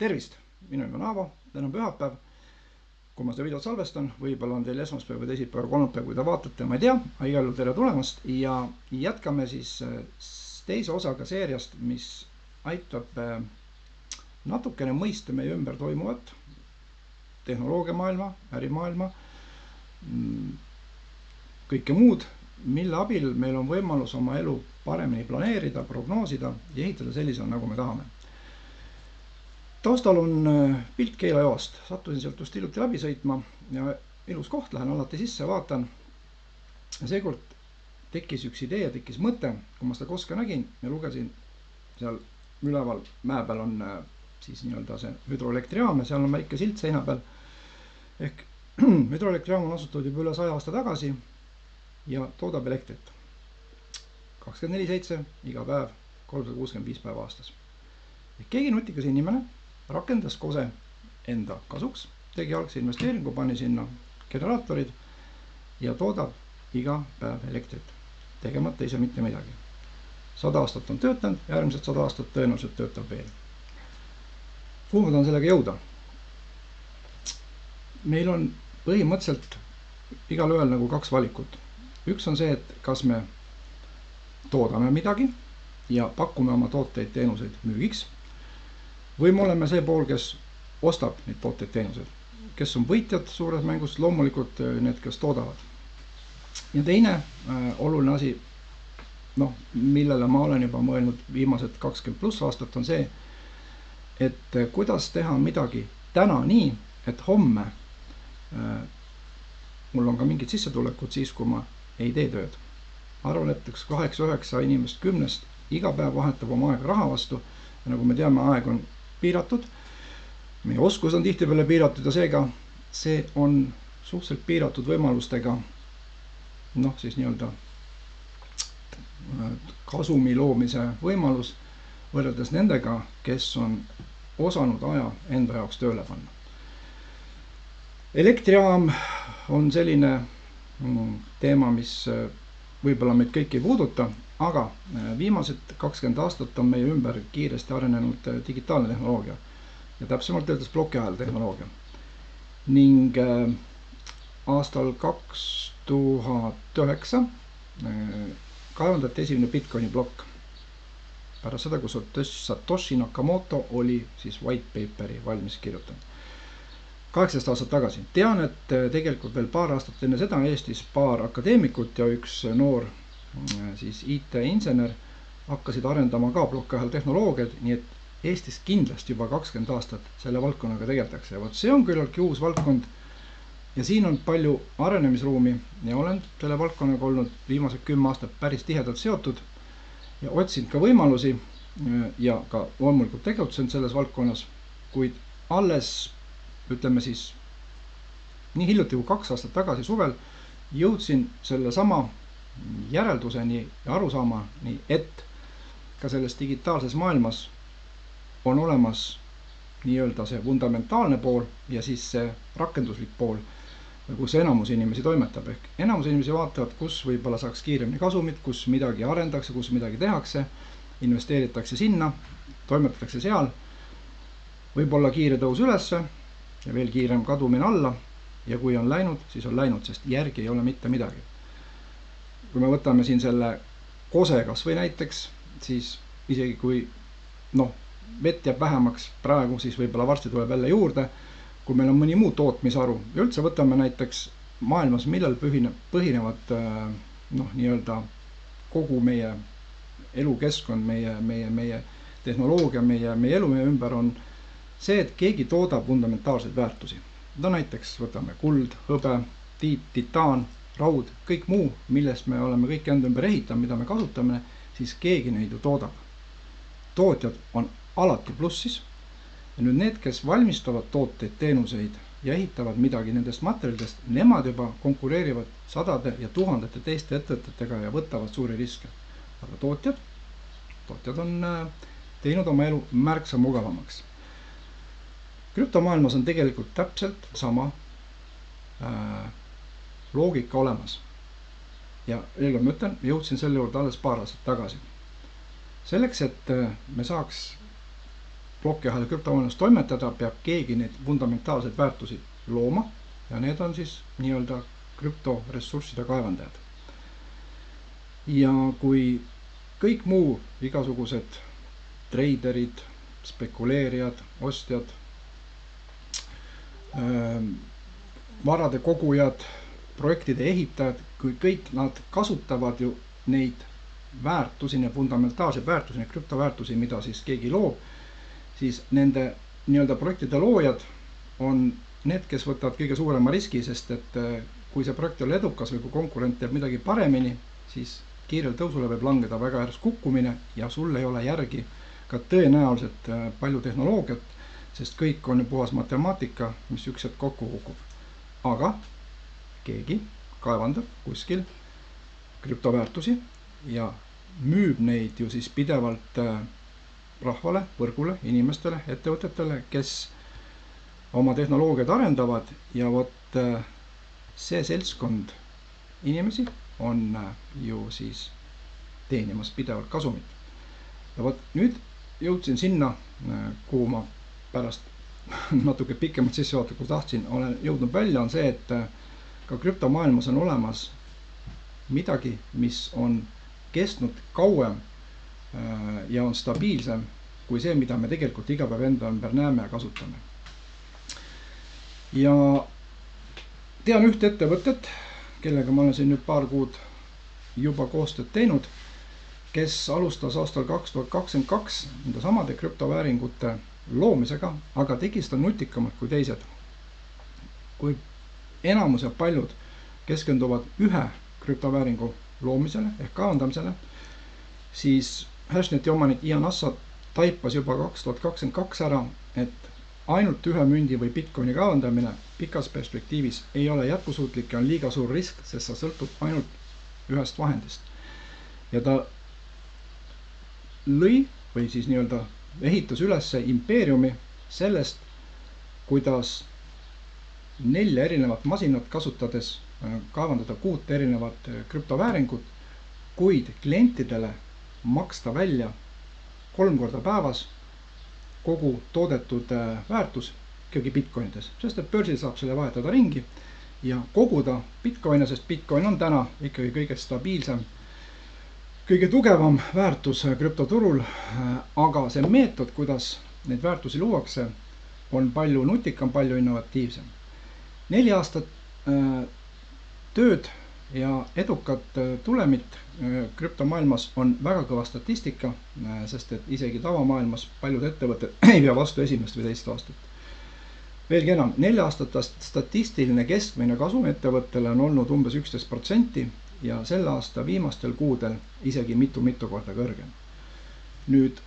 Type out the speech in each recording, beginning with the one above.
Tervist! Minu nimi on Aavo, täna on pühapäev. Kui ma seda videot salvestan, võib-olla on teil esmaspäev või teisipäev, kolmapäev, kui te vaatate, ma ei tea, aga igal juhul tere tulemast ja jätkame siis teise osaga seeriast, mis aitab natukene mõista meie ümber toimuvat tehnoloogiamaailma, ärimaailma, kõike muud, mille abil meil on võimalus oma elu paremini planeerida, prognoosida ja ehitada sellisena, nagu me tahame. Taustal on pilt Keila-Joast. Sattusin sealt just hiljuti läbi sõitma ja ilus koht, lähen alati sisse, vaatan. Ja seekord tekkis üks idee, tekkis mõte, kui ma seda koska nägin ja lugesin seal üleval mäe peal on siis nii-öelda see hüdroelektrijaam ja seal on väike silt seina peal. Ehk hüdroelektrijaam on asutatud juba üle 100 aasta tagasi ja toodab elektrit 24/7 iga päev, 365 päeva aastas. Ja keegi nutikas inimene rakendas kose enda kasuks, tegi algse investeeringu, pani sinna generaatorid ja toodab iga päev elektrit, tegemata ise mitte midagi. 100 aastat on töötanud, järgmised 100 aastat tõenäoliselt töötab veel. Kuhu ma tahan sellega jõuda? Meil on põhimõtteliselt igal ühel nagu kaks valikut. Üks on see, et kas me toodame midagi ja pakume oma tooteid teenuseid müügiks, või me oleme see pool, kes ostab neid tooteid teenuseid, kes on võitjad suures mängus, loomulikult need, kes toodavad. Ja teine oluline asi, millele ma olen juba mõelnud viimased 20+ aastat, on see, et kuidas teha midagi täna nii, et homme mul on ka mingid sissetulekud siis, kui ma ei tee tööd. Arvan, et 8-9 inimest 10 iga päev vahetab oma aega raha vastu ja nagu me teame, aeg on piiratud. Meie oskus on tihtipeale piiratud ja seega see on suhteliselt piiratud võimalustega siis nii-öelda kasumi loomise võimalus võrreldes nendega, kes on osanud aja enda jaoks tööle panna. Elektrijaam on selline teema, mis võib-olla meid kõik ei puuduta, aga viimased 20 aastat on meie ümber kiiresti arenenud digitaalne tehnoloogia ja täpsemalt öeldes plokiahela tehnoloogia. Ning aastal 2009 kaevandati esimene Bitcoini plokk. Pärast seda, kui Satoshi Nakamoto oli siis white paperi valmis kirjutanud. 18 aastat tagasi. Tean, et tegelikult veel paar aastat enne seda Eestis paar akadeemikut ja üks noor siis IT-insener hakkasid arendama ka plokiahela tehnoloogiad, nii et Eestis kindlasti juba 20 aastat selle valdkonnaga tegeldakse. Ja võt see on küllaltki uus valdkond ja siin on palju arenemisruumi ja olen selle valdkonnaga olnud viimased 10 aastat päris tihedalt seotud ja otsinud ka võimalusi ja ka loomulikult tegutsenud selles valdkonnas, kuid alles ütleme siis nii hiljuti kui 2 aastat tagasi suvel jõudsin selle sama järelduseni ja arusaamani, et ka selles digitaalses maailmas on olemas nii-öelda see fundamentaalne pool ja siis see rakenduslik pool, kus enamus inimesi toimetab. Ehk enamus inimesi vaatavad, kus võib-olla saaks kiiremini kasumit, kus midagi arendakse, kus midagi tehakse, investeeritakse sinna, toimetatakse seal, võib-olla kiire tõus ülesse ja veel kiirem kadumine alla ja kui on läinud, siis on läinud, sest järgi ei ole mitte midagi. Kui me võtame siin selle kose kas või näiteks, siis isegi kui vett jääb vähemaks praegu, siis võib-olla varsti tuleb jälle juurde, kui meil on mõni muu tootmisaru. Ja üldse võtame näiteks maailmas, millel põhinevad nii-öelda kogu meie elukeskkond, meie tehnoloogia, meie elu meie ümber on see, et keegi toodab fundamentaalseid väärtusi. Näiteks võtame kuld, hõbe, titaan, raud, kõik muu, millest me oleme kõik enda ümber ehitanud, mida me kasutame, siis keegi neid ju toodab. Tootjad on alati plussis ja nüüd need, kes valmistavad tooteid, teenuseid ja ehitavad midagi nendest materjalidest, nemad juba konkureerivad sadade ja tuhandete teiste ettevõtetega ja võtavad suuri riske. Aga tootjad on teinud oma elu märksa mugavamaks. Krüptomaailmas on tegelikult täpselt sama loogika olemas. Ja eelkõige ma ütlen, jõudsin selle juurde alles paar aastat tagasi. Selleks, et me saaks plokiahela krüptomaailmas toimetada, peab keegi neid fundamentaalseid väärtusi looma ja need on siis nii-öelda krüptoressursside kaevandajad. Ja kui kõik muu, igasugused treiderid, spekuleerijad, ostjad, varade kogujad, projektide ehitajad, kui kõik nad kasutavad ju neid väärtusi, neid fundamentaalseid väärtusi, neid krüptoväärtusi, mida siis keegi loob, siis nende nii-öelda projektide loojad on need, kes võtavad kõige suurema riski, sest et kui see projekt on edukas või kui konkurent teeb midagi paremini, siis kiirel tõusule võib langeda väga järsk kukkumine ja sul ei ole järgi ka tõenäoliselt palju tehnoloogiat, sest kõik on ju puhas matemaatika, mis üks hetk kokku kukub. Aga keegi kaevandab kuskil krüptoväärtusi ja müüb neid ju siis pidevalt rahvale, võrgule, inimestele, ettevõtetele, kes oma tehnoloogiad arendavad ja vot see seltskond inimesi on ju siis teenimas pidevalt kasumit. Ja vot nüüd jõudsin sinna, kuhu ma pärast natuke pikemalt sissevaata, kui tahtsin, olen jõudnud välja, on see, et ka krüptomaailmas on olemas midagi, mis on kestnud kauem ja on stabiilsem kui see, mida me tegelikult iga päev enda ümber näeme ja kasutame. Ja tean üht ettevõtet, kellega ma olen siin nüüd paar kuud juba koostööd teinud, kes alustas aastal 2022 nende samade krüptovääringute loomisega, aga tegi seda nutikamalt kui teised. Kui enamus ja paljud keskenduvad ühe krüptovääringu loomisele ehk kaevandamisele, siis Hashneti omanik Ian Assad taipas juba 2022 ära, et ainult ühe mündi või Bitcoini kaevandamine pikas perspektiivis ei ole jätkusuutlik ja on liiga suur risk, sest sa sõltub ainult ühest vahendist. Ja ta lõi või siis nii-öelda ehitas üles impeeriumi sellest, kuidas 4 erinevat masinat kasutades kaevandada 6 erinevat krüptovääringut, kuid klientidele maksta välja 3 korda päevas kogu toodetud väärtus ikkagi Bitcoinides, sest et börsil saab selle vahetada ringi ja koguda Bitcoine, sest Bitcoin on täna ikkagi kõige stabiilsem, kõige tugevam väärtus krüptoturul, aga see meetod, kuidas neid väärtusi luuakse, on palju nutikam, palju innovatiivsem. 4 aastat tööd ja edukat tulemit krüptomaailmas on väga kõva statistika, sest et isegi tavamaailmas paljud ettevõtted ei pea vastu esimest või teist aastat. Veelgi enam, 4 aastat statistiline keskmine kasum ettevõttele on olnud umbes 11% ja selle aasta viimastel kuudel isegi mitu korda kõrgem. Nüüd,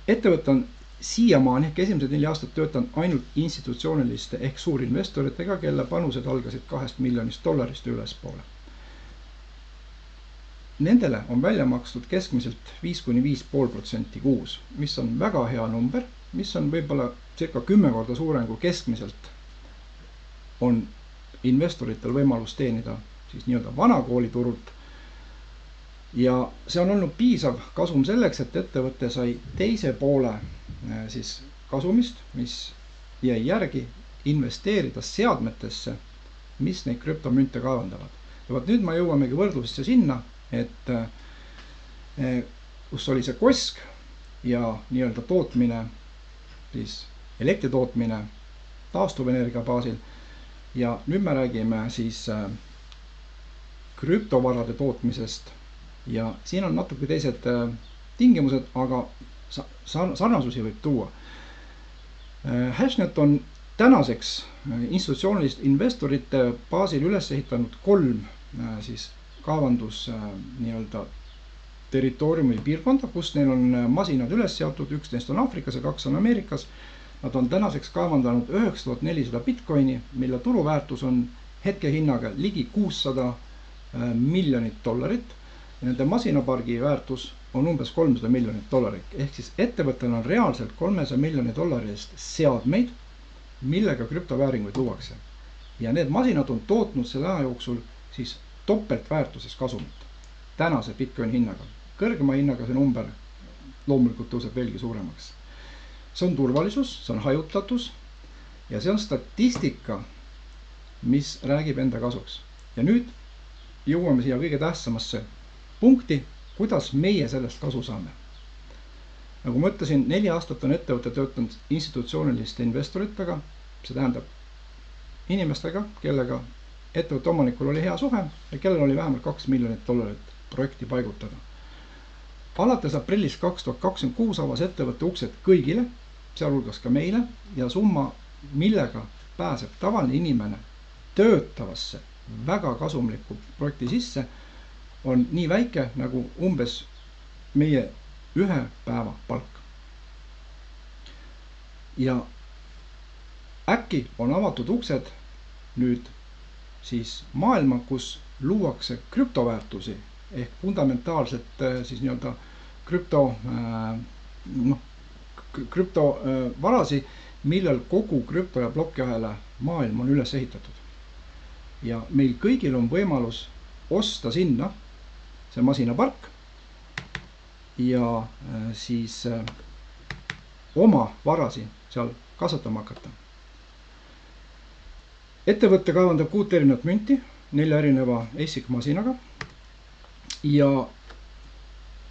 ettevõte on siiamaani ehk esimesed 4 aastat töötanud ainult institutsiooniliste ehk suurinvestoritega, kelle panused algasid $2 miljonist ülespoole. Nendele on välja makstud keskmiselt 5–5,5% kuus, mis on väga hea number, mis on võib-olla circa 10 korda suurem kui keskmiselt on investoritel võimalus teenida siis nii-öelda vanakooliturult. Ja see on olnud piisav kasum selleks, et ettevõte sai teise poole siis kasumist, mis jäi järgi, investeerida seadmetesse, mis neid krüptomünte kaevandavad. Ja võt nüüd ma jõuamegi võrdlusesse sinna, et kus oli see kosk ja nii-öelda tootmine, siis elektritootmine taastuvenergia baasil ja nüüd me räägime siis krüptovarade tootmisest ja siin on natuke teised tingimused, aga sarnasusi võib tuua. Hashnet on tänaseks institutsioonilist investorite baasil üles ehitanud 3 siis kaevandus nii-öelda territooriumi piirkonda, kus neil on masinad üles seatud, 1 neist on Aafrikas ja 2 on Ameerikas. Nad on tänaseks kaevandanud 9400 Bitcoini, mille turuväärtus on hetkehinnaga ligi $600 miljonit. Ja nende masinapargi väärtus on umbes $300 miljonit. Ehk siis ettevõttel on reaalselt $300 miljoni eest seadmeid, millega krüptovääringuid luuakse. Ja need masinad on tootnud selle aja jooksul siis topeltväärtuses kasumit tänase Bitcoini hinnaga. Kõrgema hinnaga see number loomulikult tõuseb veelgi suuremaks. See on turvalisus, see on hajutatus ja see on statistika, mis räägib enda kasuks. Ja nüüd jõuame siia kõige tähtsamasse punkti, kuidas meie sellest kasu saame. Nagu ma ütlesin, 4 aastat on ettevõte töötanud institutsiooniliste investoritega, see tähendab inimestega, kellega ettevõtte omanikul oli hea suhe ja kellel oli vähemalt $2 miljonit projekti paigutada. Alates aprillist 2026 avas ettevõtte uksed kõigile, sealhulgas ka meile, ja summa, millega pääseb tavaline inimene töötavasse väga kasumlikku projekti sisse, on nii väike nagu umbes meie 1 päeva palk. Ja äkki on avatud uksed nüüd siis maailma, kus luuakse krüptoväärtusi ehk fundamentaalselt siis nii-öelda krüptovarasi, millel kogu krüpto- ja plokiahela maailm on üles ehitatud. Ja meil kõigil on võimalus osta sinna see masinapark ja siis oma varasi seal kasvatama hakata. Ettevõtte kavandab 6 erinevat münti 4 erineva ASIC masinaga ja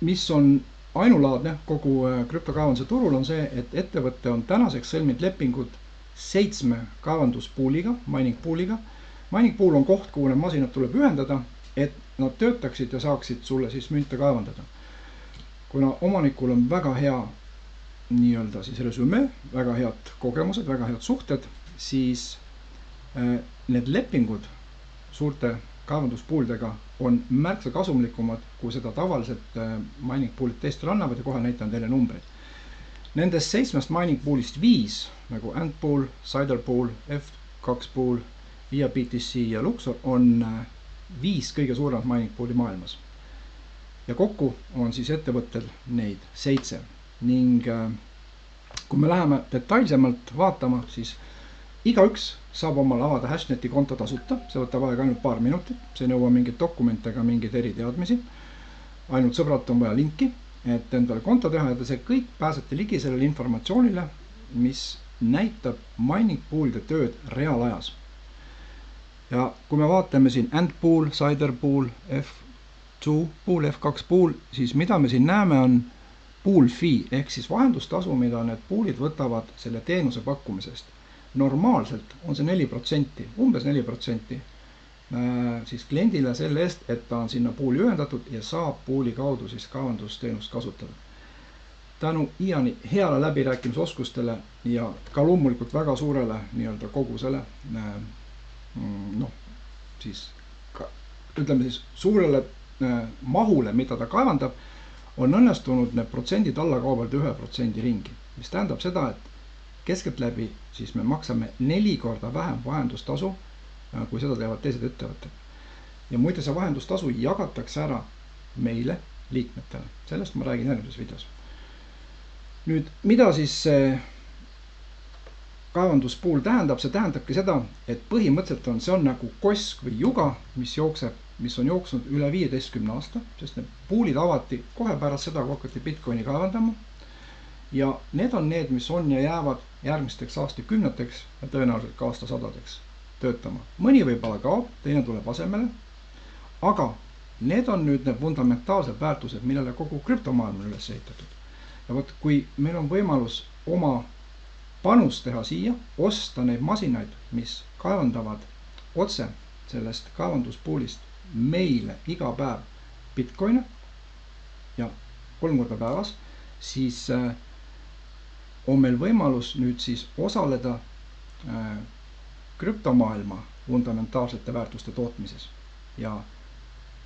mis on ainulaadne kogu krüptokaevanduse turul on see, et ettevõte on tänaseks sõlminud lepingud 7 kaevanduspooliga, mining pooliga. Mining pool on koht, kuhu need masinad tuleb ühendada, et nad töötaksid ja saaksid sulle siis münte kaevandada. Kuna omanikul on väga hea nii-öelda siis resümee, väga head kogemused, väga head suhted, siis need lepingud suurte kaevanduspoolidega on märksa kasumlikumad, kui seda tavaliselt mining poolid teistele annavad ja kohe näitan teile numbreid. Nendest 7 mining poolist 5, nagu Ant pool, Cider pool, F2 pool, VIA BTC ja Luxor on 5 kõige suuremat mining pooli maailmas. Ja kokku on siis ettevõttel neid 7. Ning kui me läheme detailsemalt vaatama, siis igaüks saab omal avada Hashneti konto tasuta, see võtab aega ainult paar minutit, see nõua mingit dokumente ega mingeid eriteadmisi. Ainult sõbralt on vaja linki, et endale konto teha ja see kõik pääsete ligi sellele informatsioonile, mis näitab mining poolide tööd reaalajas. Ja kui me vaatame siin Ant pool, Cider pool, F2 pool, F2 pool, siis mida me siin näeme on pool fee ehk siis vahendustasu, mida need poolid võtavad selle teenuse pakkumisest. Normaalselt on see 4%, umbes 4% siis kliendile selle eest, et ta on sinna pooli ühendatud ja saab pooli kaudu siis kaevandusteenust kasutada. Tänu Iani heale läbirääkimisoskustele ja ka loomulikult väga suurele nii-öelda kogusele siis ütleme siis suurele mahule, mida ta kaevandab, on õnnestunud need protsendid alla kaubelda 1% ringi, mis tähendab seda, et keskeltläbi siis me maksame 4 korda vähem vahendustasu, kui seda teevad teised ettevõtted. Ja muide see vahendustasu jagatakse ära meile, liikmetele. Sellest ma räägin järgmises videos. Nüüd, mida siis see kaevanduspool tähendab? See tähendabki seda, et põhimõtteliselt see on nagu kosk või juga, mis on jooksnud üle 15 aasta, sest need poolid avati kohe pärast seda, kui hakati Bitcoini kaevandama. Ja need on need, mis on ja jäävad järgmisteks aastakümneteks ja tõenäoliselt ka aastasadadeks töötama. Mõni võib-olla kaob, teine tuleb asemele, aga need on nüüd need fundamentaalsed väärtused, millele kogu krüptomaailm on üles ehitatud. Ja võt, kui meil on võimalus oma panus teha siia, osta neid masinaid, mis kaevandavad otse sellest kaevanduspoolist meile iga päev Bitcoine ja 3 korda päevas, siis on meil võimalus nüüd siis osaleda krüptomaailma fundamentaalsete väärtuste tootmises. Ja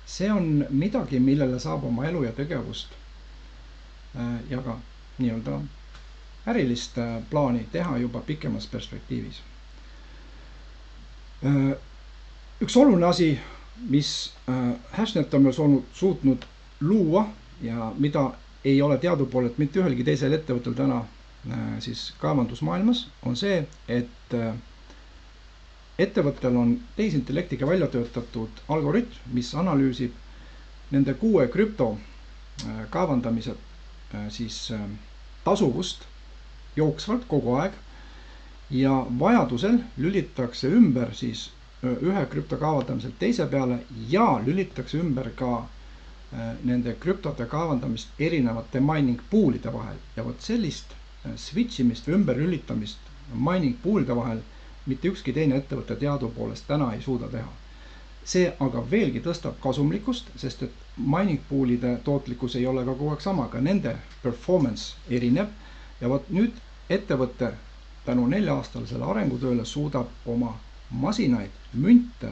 see on midagi, millele saab oma elu ja tegevust ja ka nii-öelda ärilist plaani teha juba pikemas perspektiivis. Üks oluline asi, mis Hashnet on meil suutnud luua ja mida ei ole teadupoolelt mitte ühelgi teisel ettevõttel täna siis kaevandusmaailmas, on see, et ettevõttel on tehisintellektiga välja töötatud algoritm, mis analüüsib nende 6 krüpto kaevandamise siis tasuvust jooksvalt kogu aeg ja vajadusel lülitakse ümber siis ühe krüpto kaevandamiselt teise peale ja lülitakse ümber ka nende krüptote kaevandamist erinevate mining poolide vahel. Ja vot sellist switchimist või ümber lülitamist mining poolide vahel mitte ükski teine ettevõtte teadupoolest täna ei suuda teha. See aga veelgi tõstab kasumlikkust, sest et mining poolide tootlikkus ei ole ka kogu aeg sama, ka nende performance erineb. Ja vot nüüd ettevõtte tänu 4-aastalisele arengutööle suudab oma masinaid, münte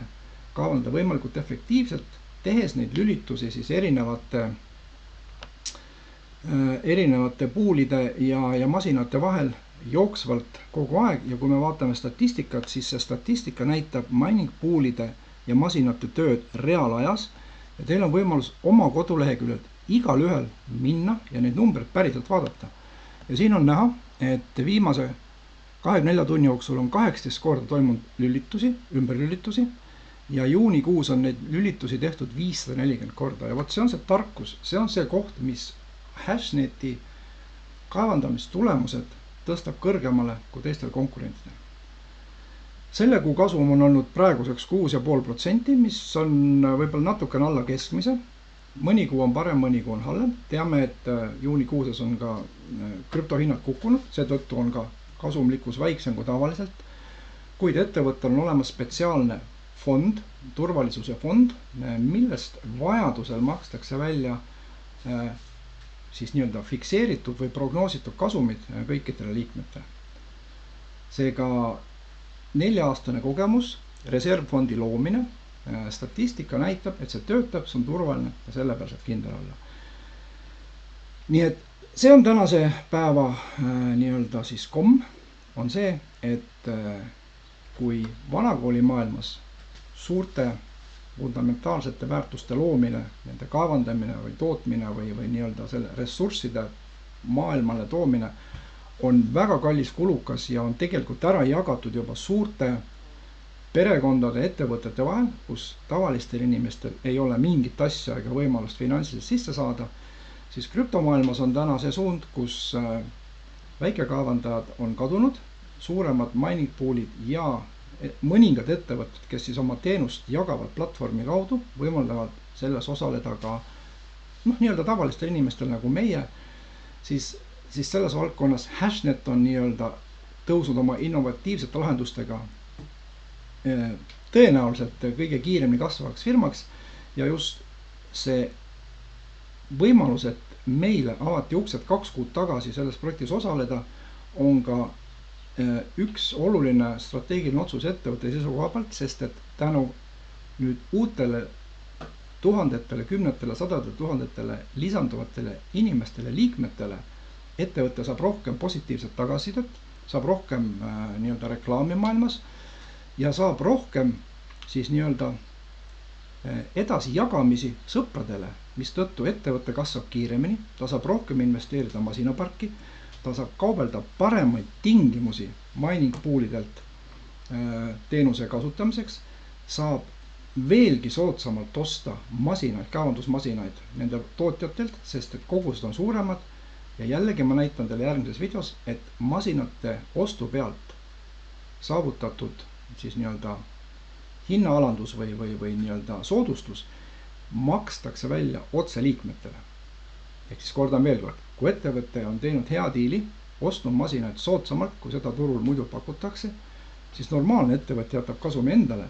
kaevandada võimalikult efektiivselt, tehes neid lülitusi siis erinevate poolide ja masinate vahel jooksvalt kogu aeg. Ja kui me vaatame statistikat, siis see statistika näitab mining poolide ja masinate tööd reaalajas ja teil on võimalus oma koduleheküljelt igal ühel minna ja neid numbreid päriselt vaadata. Ja siin on näha, et viimase 24 tunni jooksul on 18 korda toimunud lülitusi, ümberlülitusi ja juunikuus on neid lülitusi tehtud 540 korda. Ja vot see on see tarkus, see on see koht, mis Hashneti kaevandamistulemused tõstab kõrgemale kui teistel konkurentidel. Selle kuu kasum on olnud praeguseks 6,5%, mis on võib-olla natukene alla keskmise. Mõni kuu on parem, mõni kuu on halvem. Teame, et juunikuuses on ka krüptohinnad kukkunud, seetõttu on ka kasumlikkus väiksem kui tavaliselt. Kuid ettevõttel on olemas spetsiaalne fond, turvalisuse fond, millest vajadusel makstakse välja siis nii-öelda fikseeritud või prognoositud kasumid kõikidele liikmetele. Seega 4-aastane kogemus, reservfondi loomine, statistika näitab, et see töötab, see on turvaline ja selle peal saab kindel olla. Nii et see on tänase päeva nii-öelda siis on see, et kui vanakooli maailmas suurte fundamentaalsete väärtuste loomine, nende kaevandamine või tootmine või nii-öelda selle ressursside maailmale toomine on väga kallis, kulukas ja on tegelikult ära jagatud juba suurte perekondade ettevõtete vahel, kus tavalistel inimestel ei ole mingit asja ega võimalust finantsiliselt sisse saada, siis krüptomaailmas on täna see suund, kus väikekaevandajad on kadunud, suuremad mining poolid ja mõningad ettevõtted, kes siis oma teenust jagavad platvormi kaudu, võimaldavad selles osaleda ka nii-öelda tavalistel inimestel nagu meie, siis selles valdkonnas Hashnet on nii-öelda tõusnud oma innovatiivsete lahendustega tõenäoliselt kõige kiiremini kasvavaks firmaks ja just see võimalus, et meile avati uksed 2 kuud tagasi selles projektis osaleda, on ka üks oluline strateegiline otsus ettevõtte seisukoha pealt, sest et tänu nüüd uutele tuhandetele, kümnetele, sadadele tuhandetele lisanduvatele inimestele, liikmetele, ettevõte saab rohkem positiivset tagasisidet, saab rohkem nii-öelda reklaami maailmas ja saab rohkem siis nii-öelda edasi jagamisi sõpradele, mis tõttu ettevõte kasvab kiiremini, ta saab rohkem investeerida masinaparki, ta saab kaubelda paremaid tingimusi mining poolidelt teenuse kasutamiseks, saab veelgi soodsamalt osta masinaid, kaevandusmasinaid nende tootjatelt, sest et kogused on suuremad ja jällegi ma näitan teile järgmises videos, et masinate ostu pealt saavutatud siis nii-öelda hinnaalandus või nii-öelda soodustus makstakse välja otse liikmetele. Ehk siis kordan veel kord, kui ettevõte on teinud hea diili, ostnud masinaid soodsamalt, kui seda turul muidu pakutakse, siis normaalne ettevõte jätab kasumi endale.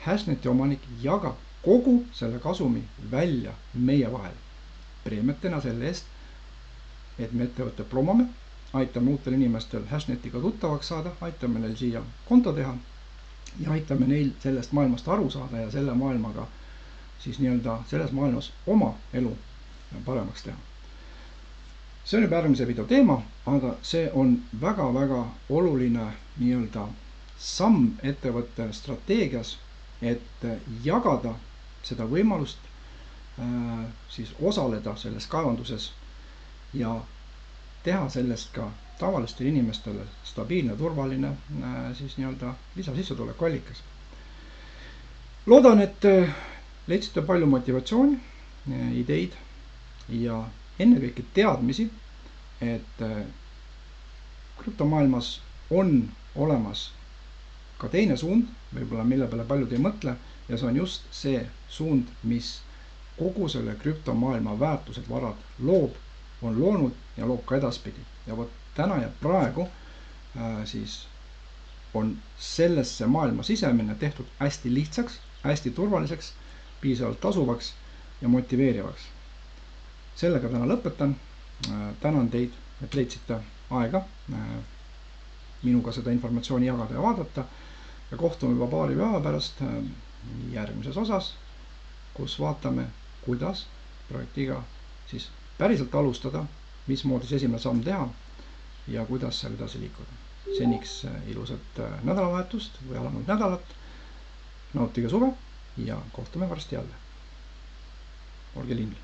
Hashneti omanik jagab kogu selle kasumi välja meie vahel. Preemiatena selle eest, et me ettevõtte promome, aitame uutel inimestel Hashnetiga tuttavaks saada, aitame neil siia konto teha ja aitame neil sellest maailmast aru saada ja selle maailmaga siis nii-öelda selles maailmas oma elu paremaks teha. See on juba järgmise video teema, aga see on väga-väga oluline nii-öelda samm ettevõtte strateegias, et jagada seda võimalust siis osaleda selles kaevanduses ja teha sellest ka tavalistele inimestele stabiilne, turvaline siis nii-öelda lisasissetuleku allikas. Loodan, et leidsite palju motivatsiooni, ideid ja ennekõike teadmisi, et krüptomaailmas on olemas ka teine suund, võib-olla mille peale paljud ei mõtle, ja see on just see suund, mis kogu selle krüptomaailma väärtused varad loob, on loonud ja loob ka edaspidi. Ja vot täna ja praegu siis on sellesse maailma sisemine tehtud hästi lihtsaks, hästi turvaliseks, piisavalt tasuvaks ja motiveerivaks. Sellega täna lõpetan. Tänan teid, et leidsite aega minuga seda informatsiooni jagada ja vaadata ja kohtume juba paari päeva pärast järgmises osas, kus vaatame, kuidas projektiga siis päriselt alustada, mismoodi see esimene samm teha ja kuidas seal edasi liikuda. Seniks ilusat nädalavahetust või alanud nädalat, nautige suve ja kohtume varsti jälle. Olge lindel!